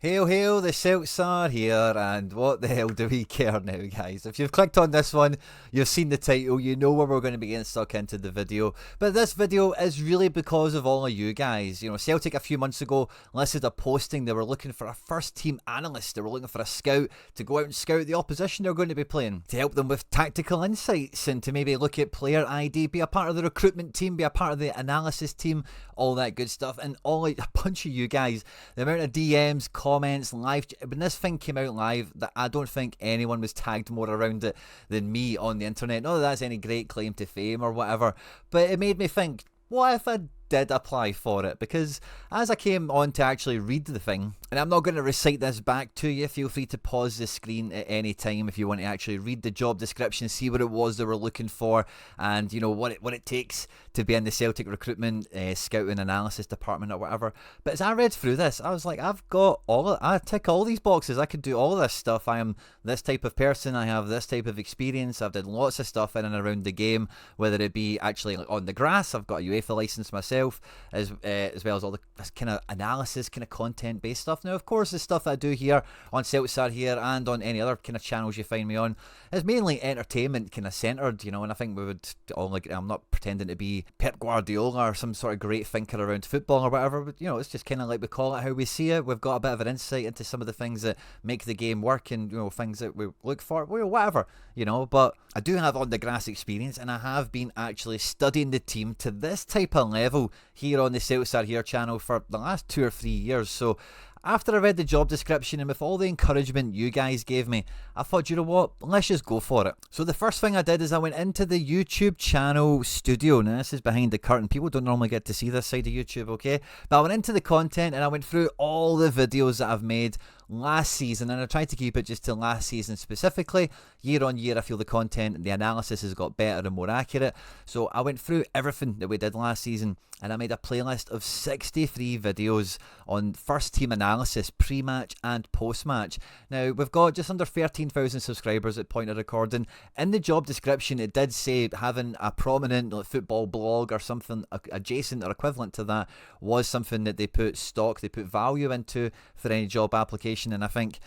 Hail, hail, the Celts are here, and what the hell do we care now, guys? If you've clicked on this one, you've seen the title, you know where we're going to be getting stuck into the video. But this video is really because of all of you guys. You know, Celtic a few months ago listed a posting. They were looking for a first team analyst. They were looking for a scout to go out and scout the opposition they're going to be playing, to help them with tactical insights and to maybe look at player ID, be a part of the recruitment team, be a part of the analysis team, all that good stuff. And all a bunch of you guys, the amount of DMs, comments, live, when this thing came out live, that I don't think anyone was tagged more around it than me on the internet. Not that that's any great claim to fame or whatever, but it made me think, what if I did apply for it? Because as I came on to actually read the thing, and I'm not going to recite this back to you, feel free to pause the screen at any time if you want to actually read the job description, see what it was they were looking for, and you know what it takes to be in the Celtic recruitment scouting analysis department or whatever. But as I read through this, I was like, I tick all these boxes. I could do all this stuff. I am this type of person. I have this type of experience. I've done lots of stuff in and around the game, whether it be actually on the grass. I've got a UEFA license myself, as well as all the kind of analysis, kind of content based stuff. Now, of course, the stuff I do here on Celts Are Here and on any other kind of channels you find me on is mainly entertainment kind of centered, you know, and I think we would all agree. I'm not pretending to be Pep Guardiola or some sort of great thinker around football or whatever, but you know, it's just kind of like we call it how we see it. We've got a bit of an insight into some of the things that make the game work and, you know, things that we look for, well, whatever, you know. But I do have on the grass experience, and I have been actually studying the team to this type of level here on the Celts Are Here channel for the last 2 or 3 years. So after I read the job description and with all the encouragement you guys gave me, I thought, you know what, let's just go for it. So the first thing I did is I went into the YouTube channel studio. Now this is behind the curtain. People don't normally get to see this side of YouTube, okay? But I went into the content and I went through all the videos that I've made last season, and I tried to keep it just to last season specifically. Year on year, I feel the content and the analysis has got better and more accurate. So I went through everything that we did last season and I made a playlist of 63 videos on first team analysis, pre-match and post-match. Now, we've got just under 13,000 subscribers at point of recording. In the job description, it did say having a prominent football blog or something adjacent or equivalent to that was something that they put value into for any job application. And I think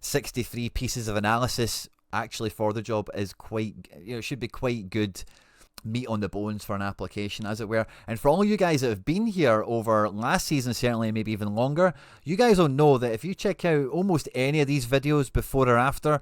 63 pieces of analysis actually for the job is quite, you know, should be quite good meat on the bones for an application, as it were. And for all you guys that have been here over last season, certainly maybe even longer, you guys will know that if you check out almost any of these videos before or after,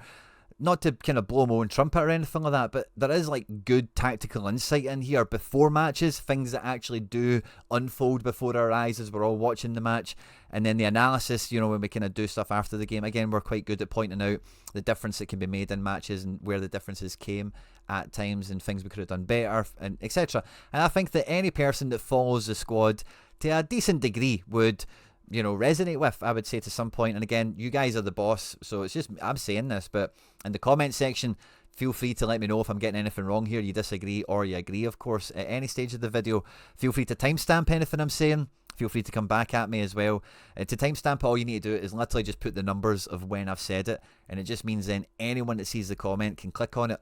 not to kind of blow my own trumpet or anything like that, but there is like good tactical insight in here before matches, things that actually do unfold before our eyes as we're all watching the match. And then the analysis, you know, when we kind of do stuff after the game, again, we're quite good at pointing out the difference that can be made in matches and where the differences came at times and things we could have done better, and etc. And I think that any person that follows the squad to a decent degree would, you know, resonate with, I would say, to some point. And again, you guys are the boss, so it's just, I'm saying this, but in the comment section, feel free to let me know if I'm getting anything wrong here, you disagree or you agree, of course, at any stage of the video. Feel free to timestamp anything I'm saying. Feel free to come back at me as well. To timestamp, all you need to do is literally just put the numbers of when I've said it, and it just means then anyone that sees the comment can click on it,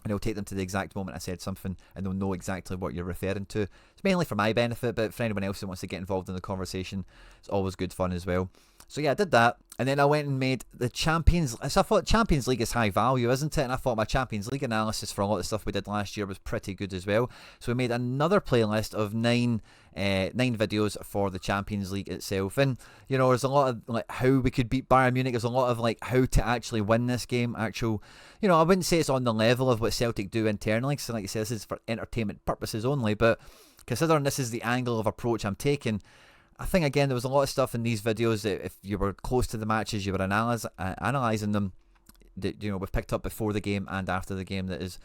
and it'll take them to the exact moment I said something, and they'll know exactly what you're referring to. It's mainly for my benefit, but for anyone else who wants to get involved in the conversation, it's always good fun as well. So yeah, I did that, and then I went and made the Champions. So I thought Champions League is high value, isn't it? And I thought my Champions League analysis for a lot of stuff we did last year was pretty good as well. So we made another playlist of nine videos for the Champions League itself. And you know, there's a lot of like how we could beat Bayern Munich. There's a lot of like how to actually win this game. Actual, you know, I wouldn't say it's on the level of what Celtic do internally, because like I said, this is for entertainment purposes only. But considering this is the angle of approach I'm taking, I think again there was a lot of stuff in these videos that if you were close to the matches, you were analysing them, that, you know, we've picked up before the game and after the game, that is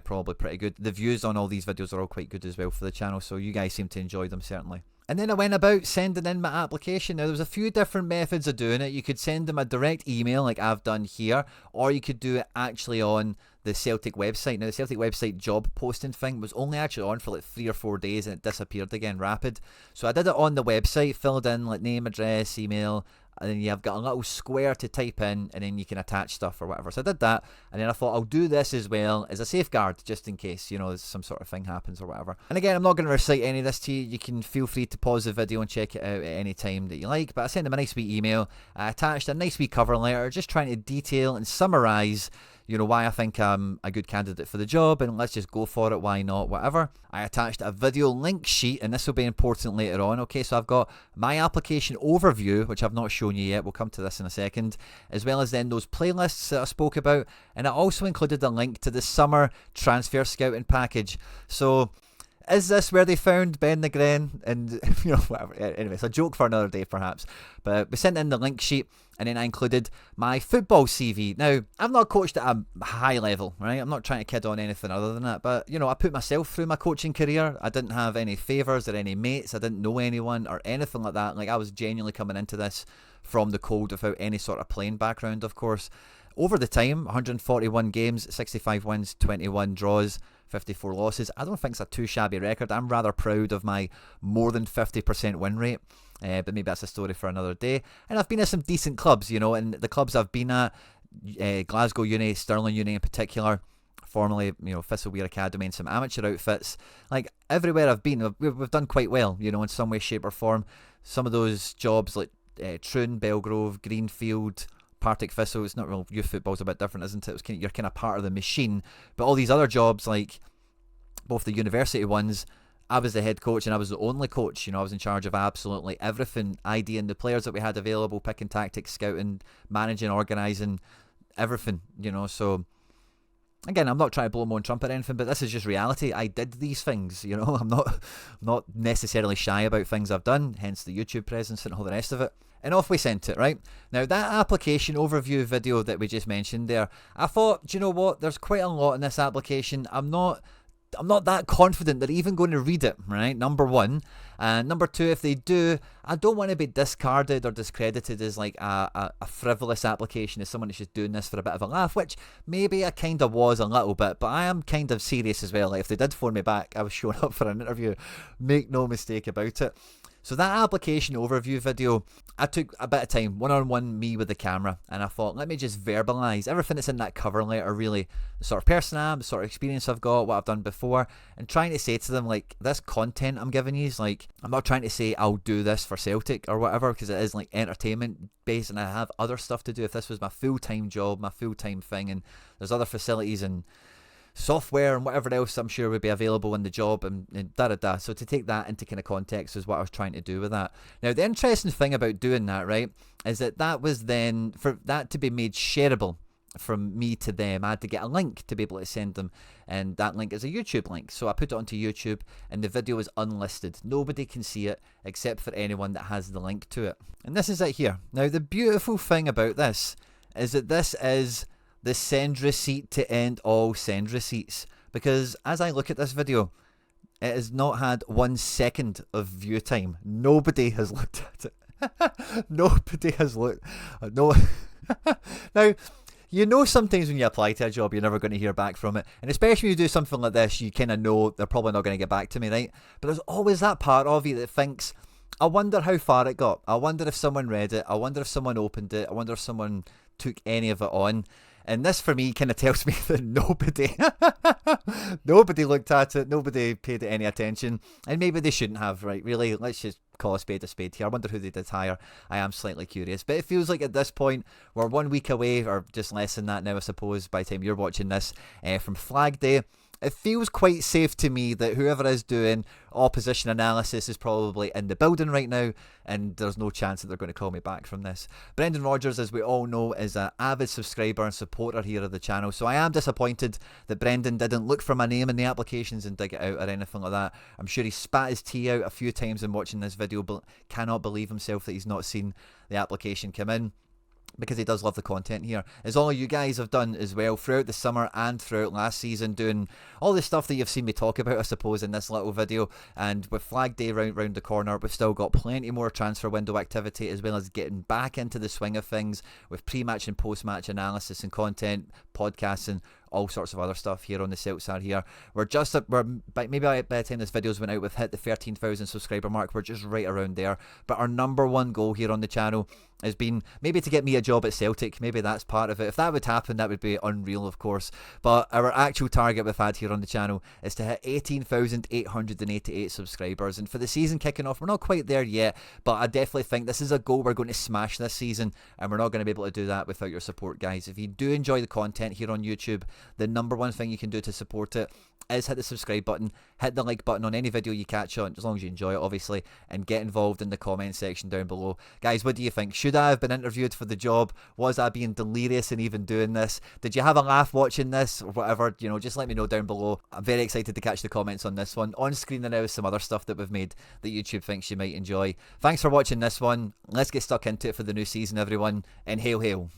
probably pretty good. The views on all these videos are all quite good as well for the channel, so you guys seem to enjoy them certainly. And then I went about sending in my application. Now, there was a few different methods of doing it. You could send them a direct email like I've done here, or you could do it actually on the Celtic website. Now, the Celtic website job posting thing was only actually on for like 3 or 4 days and it disappeared again rapid. So I did it on the website, filled in like name, address, email, and then you've got a little square to type in, and then you can attach stuff or whatever. So I did that, and then I thought I'll do this as well as a safeguard, just in case, you know, some sort of thing happens or whatever. And again, I'm not going to recite any of this to you. You can feel free to pause the video and check it out at any time that you like. But I sent them a nice wee email. I attached a nice wee cover letter, just trying to detail and summarise, you know, why I think I'm a good candidate for the job, and let's just go for it, why not, whatever. I attached a video link sheet, and this will be important later on. Okay, so I've got my application overview, which I've not shown you yet, we'll come to this in a second, as well as then those playlists that I spoke about, and I also included a link to the summer transfer scouting package. So is this where they found Ben Negren? And, you know, whatever. Anyway, it's a joke for another day, perhaps. But we sent in the link sheet, and then I included my football CV. Now, I've not coached at a high level, right? I'm not trying to kid on anything other than that. But, you know, I put myself through my coaching career. I didn't have any favours or any mates. I didn't know anyone or anything like that. Like, I was genuinely coming into this from the cold without any sort of playing background, of course. Over the time, 141 games, 65 wins, 21 draws, 54 losses. I don't think it's a too shabby record. I'm rather proud of my more than 50% win rate, but maybe that's a story for another day. And I've been at some decent clubs, you know, and the clubs I've been at, Glasgow Uni, Stirling Uni in particular, formerly, you know, Thistleweir Academy and some amateur outfits. Like, everywhere I've been, we've done quite well, you know, in some way, shape or form. Some of those jobs like Troon, Belgrove, Greenfield, Partick Thistle, it's not real. Youth football's a bit different, isn't it? You're kind of part of the machine. But all these other jobs, like both the university ones, I was the head coach and I was the only coach. You know, I was in charge of absolutely everything, IDing the players that we had available, picking tactics, scouting, managing, organising, everything. You know, so again, I'm not trying to blow my own trumpet or anything, but this is just reality. I did these things. You know, I'm not necessarily shy about things I've done. Hence the YouTube presence and all the rest of it. And off we sent it, right? Now, that application overview video that we just mentioned there, I thought, do you know what? There's quite a lot in this application. I'm not that confident they're even going to read it, right? Number one. And number two, if they do, I don't want to be discarded or discredited as like a frivolous application, as someone that's just doing this for a bit of a laugh, which maybe I kind of was a little bit, but I am kind of serious as well. Like, if they did phone me back, I was showing up for an interview. Make no mistake about it. So that application overview video, I took a bit of time, one-on-one me with the camera, and I thought, let me just verbalise everything that's in that cover letter, really, the sort of person I am, the sort of experience I've got, what I've done before, and trying to say to them, like, this content I'm giving you is like, I'm not trying to say I'll do this for Celtic or whatever, because it is like entertainment based, and I have other stuff to do. If this was my full-time job, my full-time thing, and there's other facilities and software and whatever else I'm sure would be available in the job and da-da-da. So to take that into kind of context is what I was trying to do with that. Now, the interesting thing about doing that, right, is that was then, for that to be made shareable from me to them, I had to get a link to be able to send them, and that link is a YouTube link. So I put it onto YouTube, and the video is unlisted. Nobody can see it except for anyone that has the link to it. And this is it here. Now, the beautiful thing about this is that this is the send receipt to end all send receipts, because as I look at this video, it has not had 1 second of view time. Nobody has looked at it. Nobody has looked. No. Now, you know, sometimes when you apply to a job, you're never going to hear back from it, and especially when you do something like this, you kind of know they're probably not going to get back to me, right? But there's always that part of you that thinks, I wonder how far it got. I wonder if someone read it. I wonder if someone opened it. I wonder if someone took any of it on. And this, for me, kind of tells me that nobody looked at it, nobody paid it any attention, and maybe they shouldn't have, right? Really, let's just call a spade here. I wonder who they did hire. I am slightly curious, but it feels like at this point, we're 1 week away, or just less than that now, I suppose, by the time you're watching this, from Flag Day. It feels quite safe to me that whoever is doing opposition analysis is probably in the building right now, and there's no chance that they're going to call me back from this. Brendan Rodgers, as we all know, is an avid subscriber and supporter here of the channel, so I am disappointed that Brendan didn't look for my name in the applications and dig it out or anything like that. I'm sure he spat his tea out a few times in watching this video, but cannot believe himself that he's not seen the application come in, because he does love the content here, as all of you guys have done as well throughout the summer and throughout last season, doing all the stuff that you've seen me talk about, I suppose, in this little video. And with Flag Day round the corner, we've still got plenty more transfer window activity, as well as getting back into the swing of things with pre-match and post-match analysis and content, podcasts and all sorts of other stuff here on the Celts are here. Maybe by the time this video's went out, we've hit the 13,000 subscriber mark. We're just right around there. But our number one goal here on the channel has been maybe to get me a job at Celtic. Maybe that's part of it. If that would happen, that would be unreal, of course. But our actual target we've had here on the channel is to hit 18,888 subscribers. And for the season kicking off, we're not quite there yet, but I definitely think this is a goal we're going to smash this season, and we're not going to be able to do that without your support, guys. If you do enjoy the content here on YouTube, the number one thing you can do to support it is hit the subscribe button, hit the like button on any video you catch on, as long as you enjoy it, obviously, and get involved in the comment section down below. Guys, what do you think? Should I have been interviewed for the job? Was I being delirious in even doing this? Did you have a laugh watching this, or whatever? You know, just let me know down below. I'm very excited to catch the comments on this one. On screen there now is some other stuff that we've made that YouTube thinks you might enjoy. Thanks for watching this one. Let's get stuck into it for the new season, everyone, and hail hail.